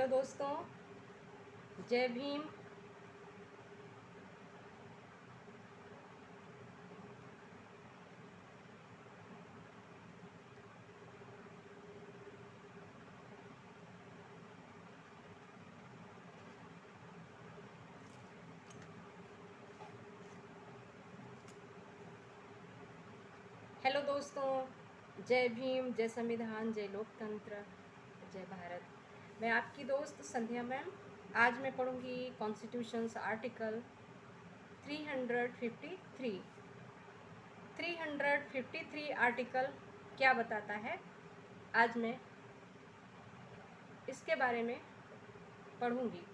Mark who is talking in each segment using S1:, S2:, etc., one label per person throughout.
S1: Hello दोस्तों, जय Bhim. Hello दोस्तों, जय भीम, जय संविधान, जय लोकतंत्र, जय भारत। मैं आपकी दोस्त संध्या मैम। आज मैं पढ़ूंगी कॉन्स्टिट्यूशंस आर्टिकल 353। 353 आर्टिकल क्या बताता है, आज मैं इसके बारे में पढ़ूंगी।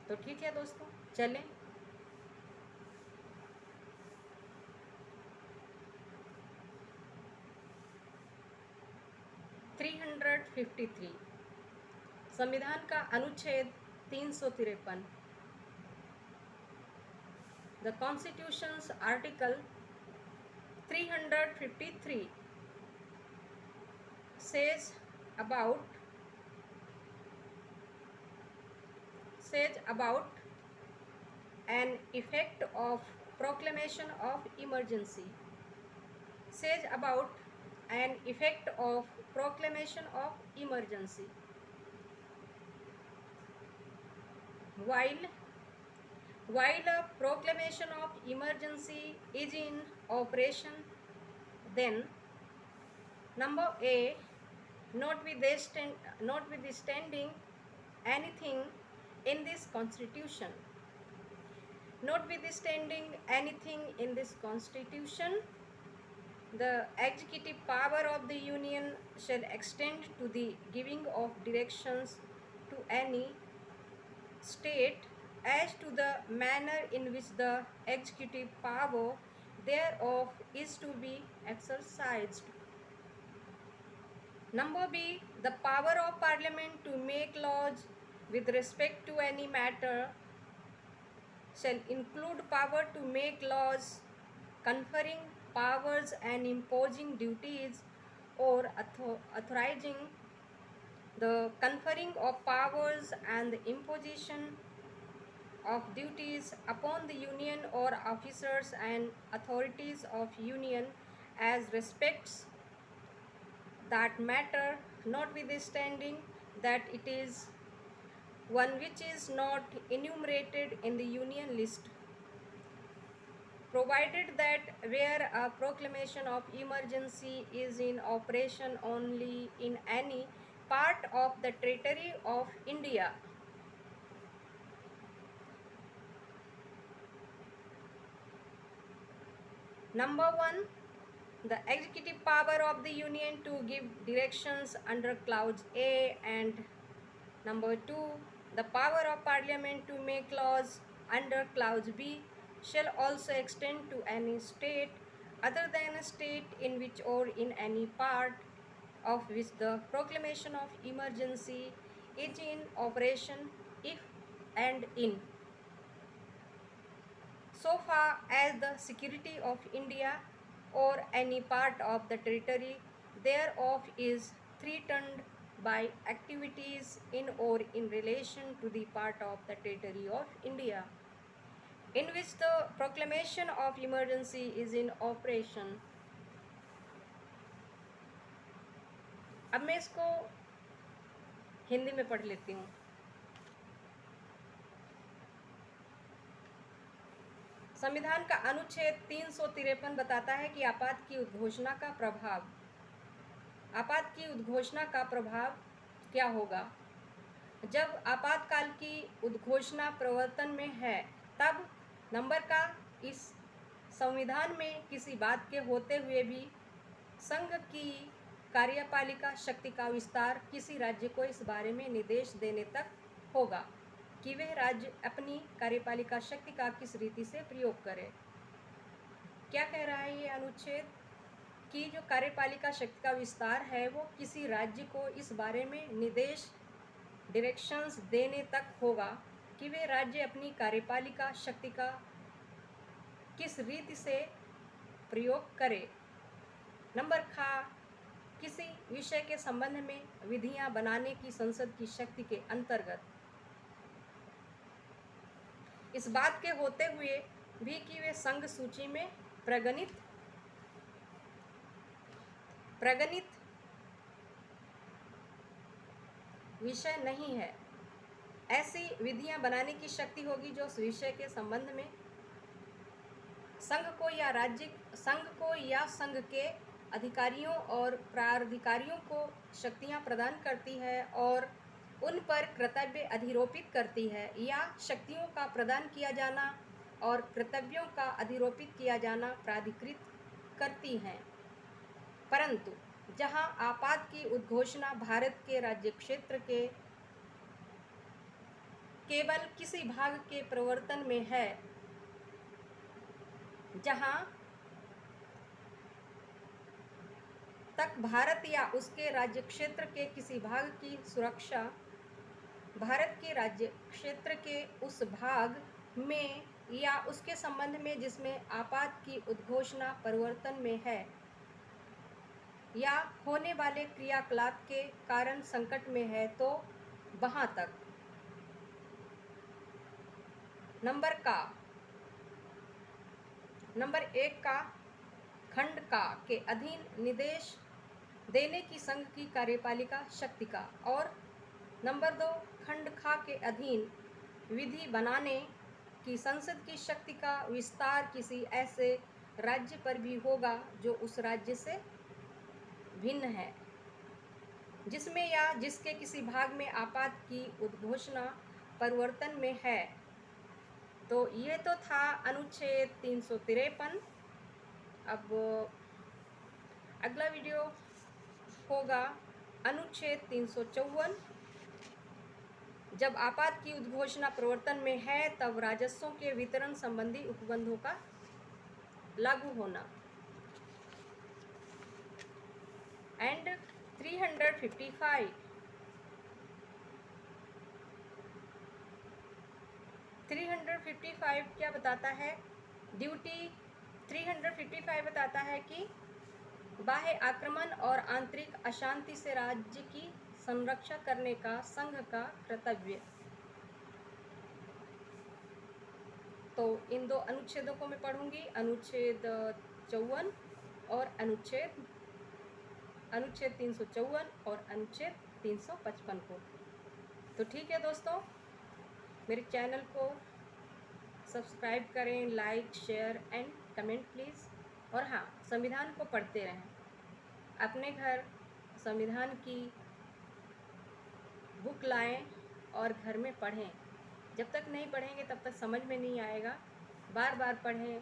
S1: तो ठीक है दोस्तों, चलें। 353 संविधान का अनुच्छेद 353। The constitutions article 353 says about an effect of proclamation of emergency. Says about an effect of proclamation of emergency. While a proclamation of emergency is in operation, then number A, notwithstanding anything in this constitution, the executive power of the Union shall extend to the giving of directions to any state as to the manner in which the executive power thereof is to be exercised. Number B, the power of Parliament to make laws with respect to any matter shall include power to make laws, conferring powers and imposing duties, or authorizing the conferring of powers and the imposition of duties upon the Union or officers and authorities of Union as respects that matter, notwithstanding that it is one which is not enumerated in the Union list, provided that where a proclamation of emergency is in operation only in any part of the territory of India, number 1, the executive power of the Union to give directions under clause A, and number 2, the power of Parliament to make laws under clause B shall also extend to any state other than a state in which or in any part of which the proclamation of emergency is in operation, if and in so far as the security of India or any part of the territory thereof is threatened by activities in or in relation to the part of the territory of India in which the proclamation of emergency is in operation. अब मैं इसको हिंदी में पढ़ लेती हूँ। संविधान का अनुच्छेद 353 बताता है कि आपात की उद्घोषणा का प्रभाव क्या होगा। जब आपातकाल की उद्घोषणा प्रवर्तन में है, तब नंबर का इस संविधान में किसी बात के होते हुए भी संघ की कार्यपालिका शक्ति का विस्तार किसी राज्य को इस बारे में निर्देश देने तक होगा कि वह राज्य अपनी कार्यपालिका शक्ति का किस रीति से प्रयोग करे। क्या कह रहा है ये अनुच्छेद कि जो कार्यपालिका शक्ति का विस्तार है वो किसी राज्य को इस बारे में निर्देश डायरेक्शंस देने तक होगा कि वे राज्य अपनी कार्यपालिका शक्ति का किस रीति से प्रयोग करे। नंबर खा किसी विषय के संबंध में विधियां बनाने की संसद की शक्ति के अंतर्गत। इस बात के होते हुए भी कि वे संघ सूची में प्रगणित विषय नहीं है, ऐसी विधियां बनाने की शक्ति होगी जो उस विषय के संबंध में संघ को या संघ के अधिकारियों और प्राधिकारियों को शक्तियां प्रदान करती है और उन पर कर्तव्य अधिरोपित करती है, या शक्तियों का प्रदान किया जाना और कर्तव्यों का अधिरोपित किया जाना प्राधिकृत करती हैं। परंतु जहां आपात की उद्घोषणा भारत के राज्य क्षेत्र के केवल किसी भाग के प्रवर्तन में है, जहां तक भारत या उसके राज्य क्षेत्र के किसी भाग की सुरक्षा भारत के राज्य क्षेत्र के उस भाग में या उसके संबंध में जिसमें आपात की उद्घोषणा प्रवर्तन में है, या होने वाले क्रियाकलाप के कारण संकट में है, तो वहां तक नंबर 1 का खंड का के अधीन निर्देश देने की संघ की कार्यपालिका शक्ति का, और नंबर 2 खंड खा के अधीन विधि बनाने की संसद की शक्ति का विस्तार किसी ऐसे राज्य पर भी होगा जो उस राज्य से भिन्न है, जिसमें या जिसके किसी भाग में आपात की उद्घोषणा प्रवर्तन में है। तो ये तो था अनुच्छेद 353। अब अगला वीडियो होगा अनुच्छेद 354। जब आपात की उद्घोषणा प्रवर्तन में है तब राजस्वों के वितरण संबंधी उपबंधों का लागू होना। एंड 355 क्या बताता है? ड्यूटी 355 बताता है कि बाह्य आक्रमण और आंतरिक अशांति से राज्य की संरक्षा करने का संघ का कर्तव्य। तो इन दो अनुच्छेदों को मैं पढ़ूंगी, अनुच्छेद 54 और अनुच्छेद 354 और अनुच्छेद 355 को। तो ठीक है दोस्तों, मेरे चैनल को सब्सक्राइब करें, like, share and comment please. और हाँ, संविधान को पढ़ते रहें। अपने घर संविधान की बुक लाएं और घर में पढ़ें। जब तक नहीं पढ़ेंगे तब तक समझ में नहीं आएगा। बार बार पढ़ें,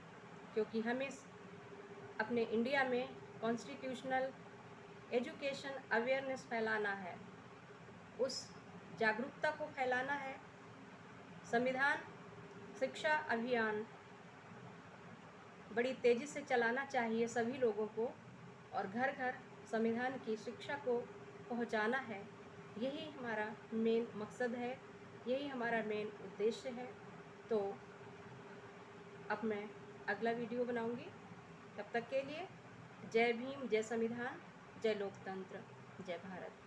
S1: क्योंकि हमें अपने इंडिया में कॉन्स्टिट्यूशनल एजुकेशन अवेयरनेस फैलाना है, उस जागरूकता को फैलाना है। संविधान शिक्षा अभियान बड़ी तेज़ी से चलाना चाहिए सभी लोगों को, और घर घर संविधान की शिक्षा को पहुंचाना है। यही हमारा मेन मकसद है, यही हमारा मेन उद्देश्य है। तो अब मैं अगला वीडियो बनाऊंगी। तब तक के लिए जय भीम, जय संविधान, जय लोकतंत्र, जय भारत।